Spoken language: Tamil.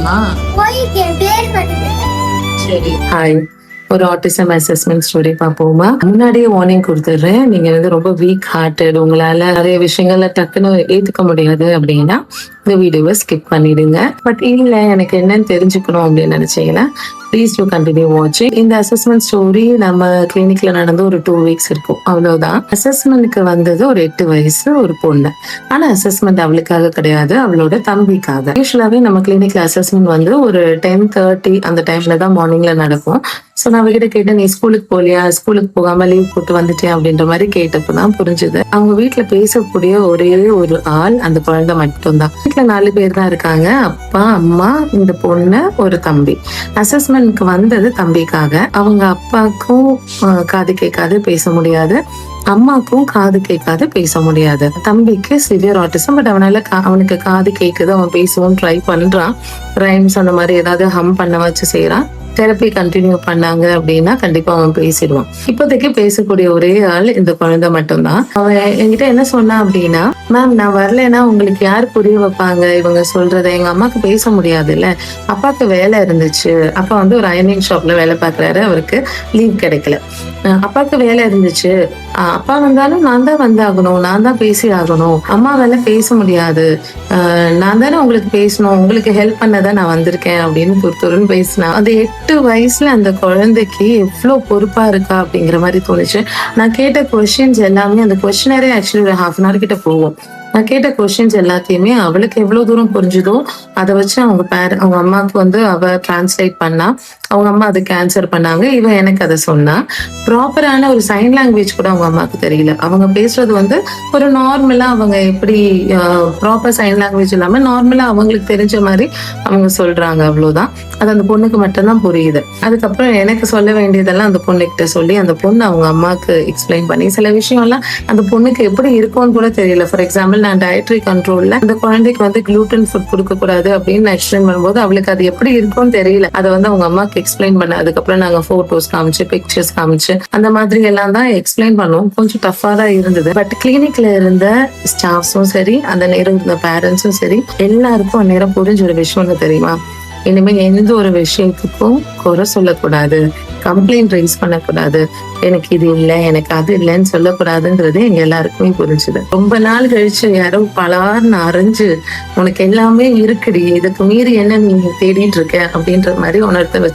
தெரியுமா? சரி, ஹாய். ஒரு ஆட்டிசம் அசஸ்மெண்ட் ஸ்டோரி பார்ப்போமா? முன்னாடியே வார்னிங் கொடுத்துடுறேன். நீங்க வந்து ரொம்ப வீக் ஹார்ட்டட், உங்களால நிறைய விஷயங்கள்ல டக்குன்னு ஏத்துக்க முடியாது அப்படின்னா இந்த வீடியோவை ஸ்கிப் பண்ணிடுங்க. பட் இல்ல எனக்கு என்னன்னு தெரிஞ்சுக்கணும் அப்படின்னு நினைச்சீங்கன்னா ப்ளீஸ் டூ கண்டினியூ வாட்சிங். இந்த அசஸ்மெண்ட் ஸ்டோரி நம்ம கிளினிக்ல நடந்து ஒரு 2 வீக்ஸ் இருக்கும், அவ்வளவுதான். அசஸ்மெண்ட்க்கு வந்தது ஒரு 8 வயசு ஒரு பொண்ணு. ஆனா அசஸ்மெண்ட் அவளுக்காக கிடையாது, அவளோட தம்பிக்காக. யூஸ்வலாவே நம்ம கிளினிக்ல அசஸ்மெண்ட் வந்து ஒரு 10:30 அந்த டைம்ல தான் மார்னிங்ல நடக்கும். ஸோ நான் அவகிட்ட கேட்டேன், நீ ஸ்கூலுக்கு போலியா, ஸ்கூலுக்கு போகாம லீவ் போட்டு வந்துட்டியா அப்படின்ற மாதிரி கேட்டப்பதான் புரிஞ்சுது அவங்க வீட்டுல பேசக்கூடிய ஒரே ஒரு ஆள் அந்த குழந்தை மட்டும்தான். வீட்டுல 4 பேர் தான் இருக்காங்க, அப்பா, அம்மா, இந்த பொண்ணு, ஒரு தம்பி. அசஸ்மெண்ட்க்கு வந்தது தம்பிக்காக. அவங்க அப்பாக்கும் காது கேட்காது, பேச முடியாது. அம்மாக்கும் காது கேட்காது, பேச முடியாது. தம்பிக்கு சிவியர் ஆட்டிசம். பட் அவனுக்கு காது கேட்குது, அவன் பேசவும் ட்ரை பண்றான். ரைம்ஸ் அந்த மாதிரி ஏதாவது ஹம் பண்ண வச்சு செய்யறான். தெரப்பி கண்டினியூ பண்ணாங்க அப்படின்னா கண்டிப்பா அவன் பேசிடுவான். இப்போதைக்கு பேசக்கூடிய ஒரே ஆள் இந்த குழந்தை மட்டும்தான். அவன் என்கிட்ட என்ன சொன்னா அப்படின்னா, மேம் நான் வரலைன்னா உங்களுக்கு யார் புரிய வைப்பாங்க இவங்க சொல்றத? எங்க அம்மாக்கு பேச முடியாதுல்ல, அப்பாக்கு வேலை இருந்துச்சு. அப்பா வந்து ஒரு அயர்னிங் ஷாப்ல வேலை பார்க்கறாரு, அவருக்கு லீவ் கிடைக்கல. அப்பாவுக்கு வேலை இருந்துச்சு, அப்பா வந்தாலும் நான் தான் வந்தாகணும், நான் தான் பேசி ஆகணும். அம்மாவால பேச முடியாது, நான் தானே உங்களுக்கு பேசணும், உங்களுக்கு ஹெல்ப் பண்ணதான் நான் வந்திருக்கேன் அப்படின்னு துருன்னு பேசினேன். அந்த 8 வயசுல அந்த குழந்தைக்கு எவ்வளவு பொறுப்பா இருக்கா அப்படிங்கிற மாதிரி தோணுச்சு. நான் கேட்ட கொஸ்டின்ஸ் எல்லாமே, அந்த கொஸ்டினரே ஆக்சுவலி ஒரு 1/2 hour கிட்ட போகும். நான் கேட்ட கொஸ்டின்ஸ் எல்லாத்தையுமே அவளுக்கு எவ்வளவு தூரம் புரிஞ்சுதோ அதை வச்சு அவங்க அம்மாவுக்கு வந்து அவ டிரான்ஸ்லேட் பண்ணா. அவங்க அம்மா அதுக்கு ஆன்சர் பண்ணாங்க. இவன் எனக்கு அதை சொன்னா. ப்ராப்பரான ஒரு சைன் லாங்குவேஜ் கூட அவங்க அம்மாவுக்கு தெரியல. அவங்க பேசுறது வந்து ஒரு நார்மலா, அவங்க எப்படி ப்ராப்பர் சைன் லாங்குவேஜ் இல்லாம நார்மலா அவங்களுக்கு தெரிஞ்ச மாதிரி அவங்க சொல்றாங்க, அவ்வளவுதான். அது அந்த பொண்ணுக்கு மட்டும்தான் புரியுது. அதுக்கப்புறம் எனக்கு சொல்ல வேண்டியதெல்லாம் அந்த பொண்ணுகிட்ட சொல்லி, அந்த பொண்ணு அவங்க அம்மாவுக்கு எக்ஸ்பிளைன் பண்ணி, சில விஷயம்லாம் அந்த பொண்ணுக்கு எப்படி இருக்கும்னு கூட தெரியல. ஃபார் எக்ஸாம்பிள், நான் டயட்ரி கண்ட்ரோல்ல அந்த குழந்தைக்கு வந்து குளூட்டன் ஃபுட் கொடுக்க கூடாது அப்படின்னு நான் எக்ஸ்பிளைன் பண்ணும்போது அவளுக்கு அது எப்படி இருக்கும்னு தெரியல. அதை வந்து அவங்க அம்மாக்கு எக்ஸ்பிளைன் பண்ண, அதுக்கப்புறம் நாங்க போட்டோஸ் காமிச்சு, பிக்சர்ஸ் காமிச்சு, அந்த மாதிரி எல்லாம் தான் எக்ஸ்பிளைன் பண்ணுவோம். கொஞ்சம் டஃபா தான் இருந்தது. பட் கிளினிக்ல இருந்த ஸ்டாஃப்ஸும் சரி, அந்த நேரம் இருந்த பேரண்ட்ஸும் சரி, எல்லாருக்கும் அந்நேரம் புரிஞ்ச ஒரு விஷயம் என்ன தெரியுமா? இனிமே எந்த ஒரு விஷயத்துக்கும் குறை சொல்லக்கூடாது, கம்ப்ளைண்ட் ரைஸ் பண்ணக்கூடாது, எனக்கு இது இல்லை, எனக்கு அது இல்லைன்னு சொல்லக்கூடாதுன்றது எங்க எல்லாருக்குமே புரிஞ்சுது. ரொம்ப நாள் கழிச்சு யாரோ பலார்னு அரைஞ்சு, உனக்கு எல்லாமே இருக்குடி, இதுக்கு மீறி என்ன நீங்க தேடிட்டு இருக்க அப்படின்ற மாதிரி உணர்த்த வச்சு